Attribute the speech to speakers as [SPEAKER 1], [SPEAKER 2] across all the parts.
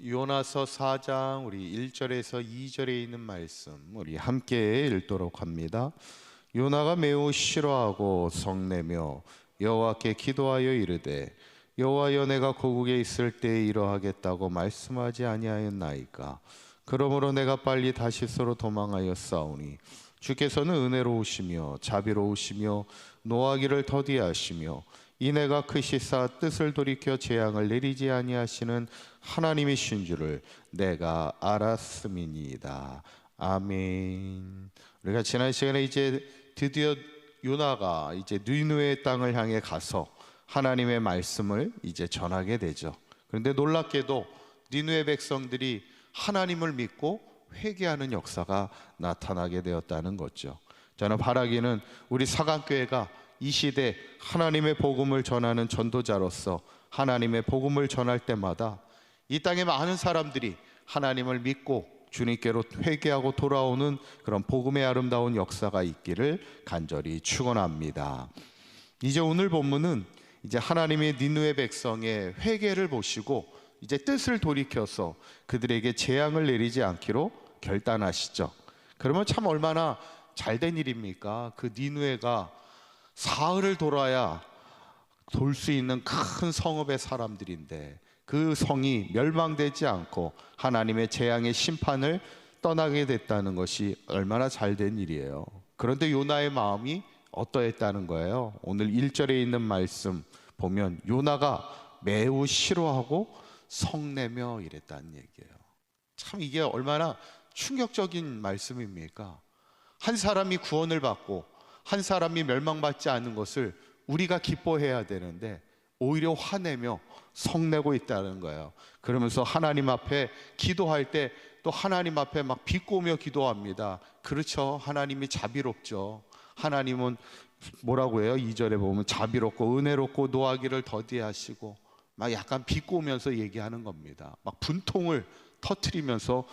[SPEAKER 1] 요나서 4장 우리 1절에서 2절에 있는 말씀 우리 함께 읽도록 합니다. 요나가 매우 싫어하고 성내며 여호와께 기도하여 이르되 여호와여 내가 고국에 있을 때에 이러하겠다고 말씀하지 아니하였나이까. 그러므로 내가 빨리 다시스로 도망하여 싸우니 주께서는 은혜로우시며 자비로우시며 노하기를 더디하시며 이내가 크시사 뜻을 돌이켜 재앙을 내리지 아니하시는 하나님이신 줄을 내가 알았음이니이다. 아멘. 우리가 지난 시간에 이제 드디어 요나가 이제 니느웨 땅을 향해 가서 하나님의 말씀을 이제 전하게 되죠. 그런데 놀랍게도 니느웨 백성들이 하나님을 믿고 회개하는 역사가 나타나게 되었다는 거죠. 저는 바라기는 우리 사강교회가 이 시대 하나님의 복음을 전하는 전도자로서 하나님의 복음을 전할 때마다 이 땅에 많은 사람들이 하나님을 믿고 주님께로 회개하고 돌아오는 그런 복음의 아름다운 역사가 있기를 간절히 축원합니다. 이제 오늘 본문은 이제 하나님의 니느웨 백성의 회개를 보시고 이제 뜻을 돌이켜서 그들에게 재앙을 내리지 않기로 결단하시죠. 그러면 참 얼마나 잘된 일입니까? 그 니느웨가 사흘을 돌아야 돌 수 있는 큰 성읍의 사람들인데 그 성이 멸망되지 않고 하나님의 재앙의 심판을 떠나게 됐다는 것이 얼마나 잘된 일이에요. 그런데 요나의 마음이 어떠했다는 거예요? 오늘 1절에 있는 말씀 보면 요나가 매우 싫어하고 성내며 이랬다는 얘기예요. 참 이게 얼마나 충격적인 말씀입니까? 한 사람이 구원을 받고 한 사람이 멸망받지 않는 것을 우리가 기뻐해야 되는데 오히려 화내며 성내고 있다는 거예요. 그러면서 하나님 앞에 기도할 때 또 하나님 앞에 막 비꼬며 기도합니다. 그렇죠. 하나님이 자비롭죠. 하나님은 뭐라고 해요? 2절에 보면 자비롭고 은혜롭고 노하기를 더디하시고 막 약간 비꼬면서 얘기하는 겁니다. 막 분통을 터뜨리면서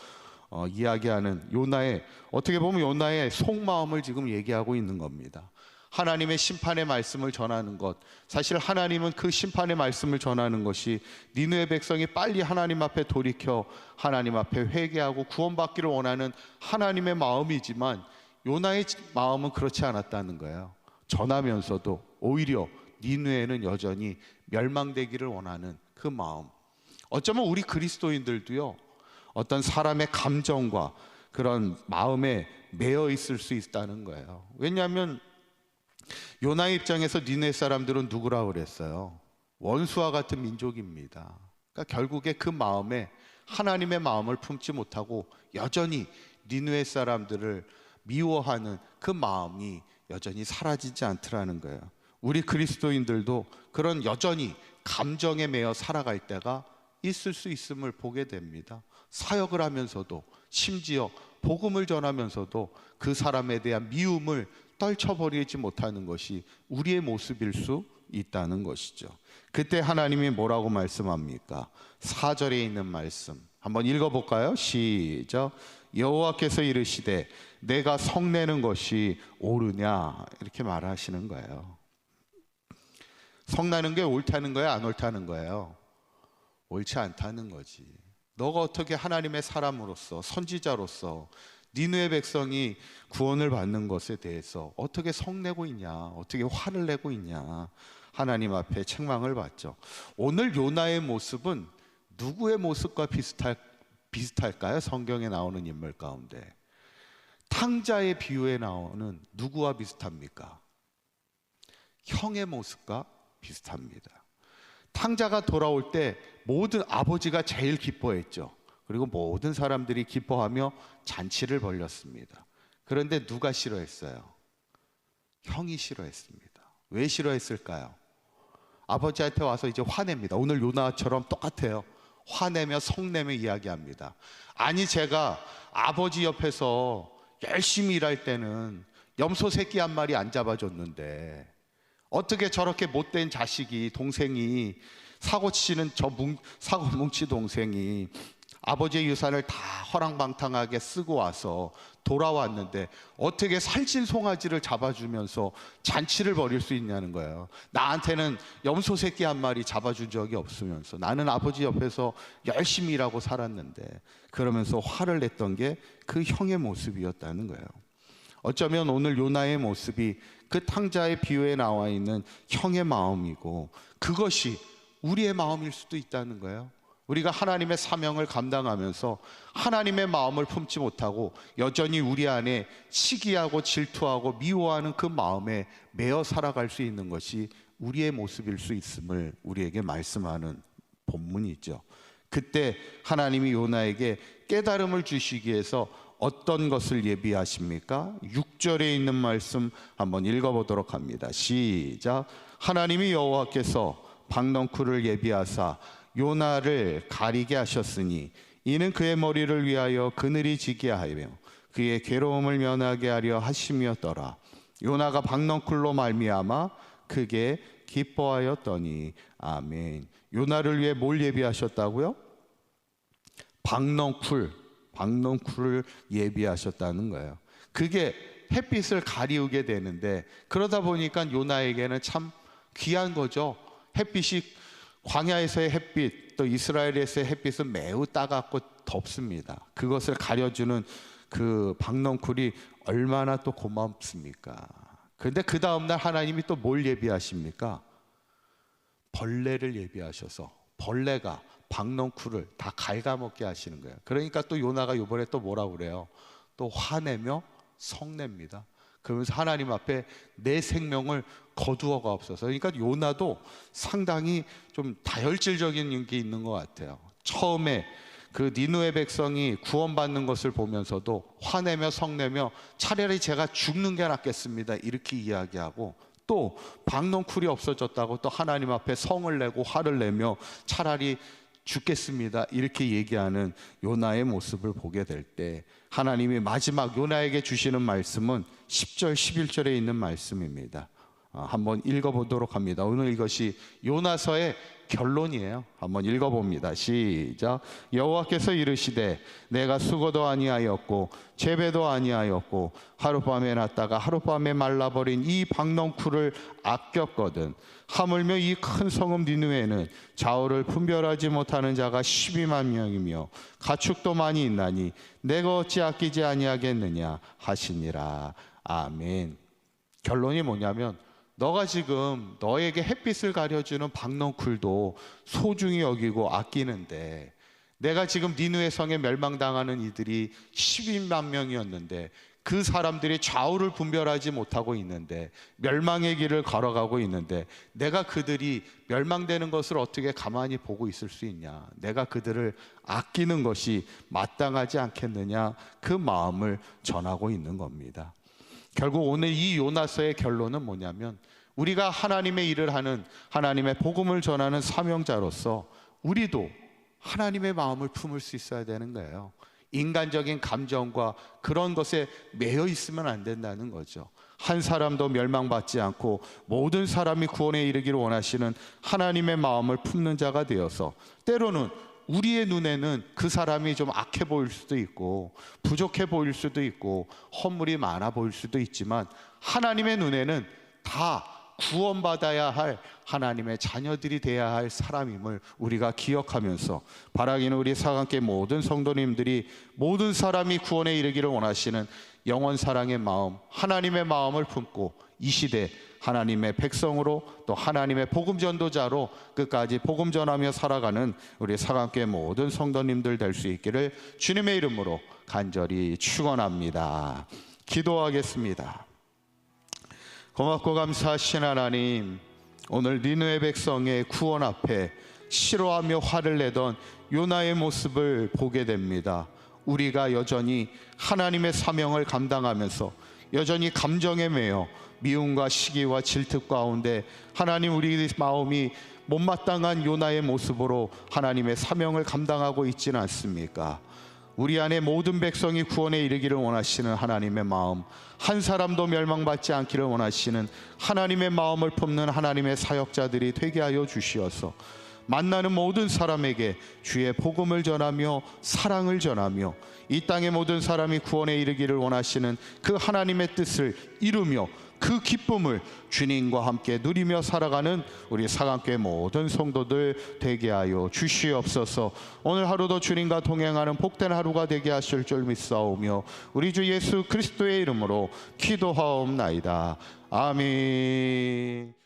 [SPEAKER 1] 이야기하는 요나의, 어떻게 보면 요나의 속마음을 지금 얘기하고 있는 겁니다. 하나님의 심판의 말씀을 전하는 것, 사실 하나님은 그 심판의 말씀을 전하는 것이 니느웨 백성이 빨리 하나님 앞에 돌이켜 하나님 앞에 회개하고 구원받기를 원하는 하나님의 마음이지만 요나의 마음은 그렇지 않았다는 거예요. 전하면서도 오히려 니느웨는 여전히 멸망되기를 원하는 그 마음. 어쩌면 우리 그리스도인들도요, 어떤 사람의 감정과 그런 마음에 매여 있을 수 있다는 거예요. 왜냐하면 요나의 입장에서 니느웨 사람들은 누구라 그랬어요? 원수와 같은 민족입니다. 그러니까 결국에 그 마음에 하나님의 마음을 품지 못하고 여전히 니느웨 사람들을 미워하는 그 마음이 여전히 사라지지 않더라는 거예요. 우리 그리스도인들도 그런 여전히 감정에 매여 살아갈 때가 있을 수 있음을 보게 됩니다. 사역을 하면서도 심지어 복음을 전하면서도 그 사람에 대한 미움을 떨쳐버리지 못하는 것이 우리의 모습일 수 있다는 것이죠. 그때 하나님이 뭐라고 말씀합니까? 4절에 있는 말씀 한번 읽어볼까요? 시작. 여호와께서 이르시되 내가 성내는 것이 옳으냐, 이렇게 말하시는 거예요. 성나는 게 옳다는 거예요? 안 옳다는 거예요? 옳지 않다는 거지. 너가 어떻게 하나님의 사람으로서 선지자로서 니느웨 백성이 구원을 받는 것에 대해서 어떻게 성내고 있냐, 어떻게 화를 내고 있냐, 하나님 앞에 책망을 받죠. 오늘 요나의 모습은 누구의 모습과 비슷할까요? 성경에 나오는 인물 가운데 탕자의 비유에 나오는 누구와 비슷합니까? 형의 모습과 비슷합니다. 탕자가 돌아올 때 모든 아버지가 제일 기뻐했죠. 그리고 모든 사람들이 기뻐하며 잔치를 벌였습니다. 그런데 누가 싫어했어요? 형이 싫어했습니다. 왜 싫어했을까요? 아버지한테 와서 이제 화냅니다. 오늘 요나처럼 똑같아요. 화내며 성내며 이야기합니다. 아니, 제가 아버지 옆에서 열심히 일할 때는 염소 새끼 한 마리 안 잡아줬는데 어떻게 저렇게 못된 자식이, 동생이, 사고치는 사고뭉치 동생이 아버지의 유산을 다 허랑방탕하게 쓰고 와서 돌아왔는데 어떻게 살찐 송아지를 잡아주면서 잔치를 벌일 수 있냐는 거예요. 나한테는 염소 새끼 한 마리 잡아준 적이 없으면서 나는 아버지 옆에서 열심히 일하고 살았는데, 그러면서 화를 냈던 게 그 형의 모습이었다는 거예요. 어쩌면 오늘 요나의 모습이 그 탕자의 비유에 나와 있는 형의 마음이고, 그것이 우리의 마음일 수도 있다는 거예요. 우리가 하나님의 사명을 감당하면서 하나님의 마음을 품지 못하고 여전히 우리 안에 시기하고 질투하고 미워하는 그 마음에 매어 살아갈 수 있는 것이 우리의 모습일 수 있음을 우리에게 말씀하는 본문이죠. 그때 하나님이 요나에게 깨달음을 주시기 위해서 어떤 것을 예비하십니까? 6절에 있는 말씀 한번 읽어보도록 합니다. 시작. 하나님이 여호와께서 박넝쿨을 예비하사 요나를 가리게 하셨으니 이는 그의 머리를 위하여 그늘이 지게 하며 그의 괴로움을 면하게 하려 하심이었더라. 요나가 박넝쿨로 말미암아 크게 기뻐하였더니. 아멘. 요나를 위해 뭘 예비하셨다고요? 박넝쿨을 예비하셨다는 거예요. 그게 햇빛을 가리우게 되는데, 그러다 보니까 요나에게는 참 귀한 거죠. 햇빛이, 광야에서의 햇빛, 또 이스라엘에서의 햇빛은 매우 따갑고 덥습니다. 그것을 가려주는 그 박넝쿨이 얼마나 또 고맙습니까? 그런데 그 다음날 하나님이 또 뭘 예비하십니까? 벌레를 예비하셔서 벌레가 박넝쿨을 다 갉아먹게 하시는 거예요. 그러니까 또 요나가 이번에 또 뭐라고 그래요? 또 화내며 성냅니다. 그러면서 하나님 앞에 내 생명을 거두어가 없어서. 그러니까 요나도 상당히 좀 다혈질적인 게 있는 것 같아요. 처음에 그 니느웨 백성이 구원받는 것을 보면서도 화내며 성내며 차라리 제가 죽는 게 낫겠습니다 이렇게 이야기하고, 또 박넝쿨이 없어졌다고 또 하나님 앞에 성을 내고 화를 내며 차라리 죽겠습니다 이렇게 얘기하는 요나의 모습을 보게 될 때, 하나님이 마지막 요나에게 주시는 말씀은 10절 11절에 있는 말씀입니다. 한번 읽어보도록 합니다. 오늘 이것이 요나서의 결론이에요. 한번 읽어봅니다. 시작. 여호와께서 이르시되 내가 수고도 아니하였고 재배도 아니하였고 하룻밤에 났다가 하룻밤에 말라버린 이 박넝쿨을 아꼈거든. 하물며 이 큰 성읍 니느웨는 좌우를 분별하지 못하는 자가 12만 명이며 가축도 많이 있나니 내가 어찌 아끼지 아니하겠느냐 하시니라. 아멘. 결론이 뭐냐면, 너가 지금 너에게 햇빛을 가려주는 박넝쿨도 소중히 여기고 아끼는데, 내가 지금 니느웨 성에 멸망당하는 이들이 12만 명이었는데 그 사람들이 좌우를 분별하지 못하고 있는데, 멸망의 길을 걸어가고 있는데 내가 그들이 멸망되는 것을 어떻게 가만히 보고 있을 수 있냐? 내가 그들을 아끼는 것이 마땅하지 않겠느냐? 그 마음을 전하고 있는 겁니다. 결국 오늘 이 요나서의 결론은 뭐냐면, 우리가 하나님의 일을 하는, 하나님의 복음을 전하는 사명자로서 우리도 하나님의 마음을 품을 수 있어야 되는 거예요. 인간적인 감정과 그런 것에 매여 있으면 안 된다는 거죠. 한 사람도 멸망받지 않고 모든 사람이 구원에 이르기를 원하시는 하나님의 마음을 품는 자가 되어서, 때로는 우리의 눈에는 그 사람이 좀 악해 보일 수도 있고 부족해 보일 수도 있고 허물이 많아 보일 수도 있지만, 하나님의 눈에는 다 구원받아야 할 하나님의 자녀들이 되어야 할 사람임을 우리가 기억하면서, 바라기는 우리 사강교회 모든 성도님들이 모든 사람이 구원에 이르기를 원하시는 영원 사랑의 마음, 하나님의 마음을 품고 이 시대 하나님의 백성으로, 또 하나님의 복음 전도자로 끝까지 복음 전하며 살아가는 우리 사강교회 모든 성도님들 될 수 있기를 주님의 이름으로 간절히 축원합니다. 기도하겠습니다. 고맙고 감사하신 하나님, 오늘 니느웨 백성의 구원 앞에 싫어하며 화를 내던 요나의 모습을 보게 됩니다. 우리가 여전히 하나님의 사명을 감당하면서 여전히 감정에 매여 미움과 시기와 질투 가운데 하나님, 우리 마음이 못마땅한 요나의 모습으로 하나님의 사명을 감당하고 있지는 않습니까? 우리 안에 모든 백성이 구원에 이르기를 원하시는 하나님의 마음, 한 사람도 멸망받지 않기를 원하시는 하나님의 마음을 품는 하나님의 사역자들이 되게 하여 주시어서, 만나는 모든 사람에게 주의 복음을 전하며 사랑을 전하며 이 땅의 모든 사람이 구원에 이르기를 원하시는 그 하나님의 뜻을 이루며 그 기쁨을 주님과 함께 누리며 살아가는 우리 사강교회 모든 성도들 되게 하여 주시옵소서. 오늘 하루도 주님과 동행하는 복된 하루가 되게 하실 줄 믿사오며 우리 주 예수 그리스도의 이름으로 기도하옵나이다. 아멘.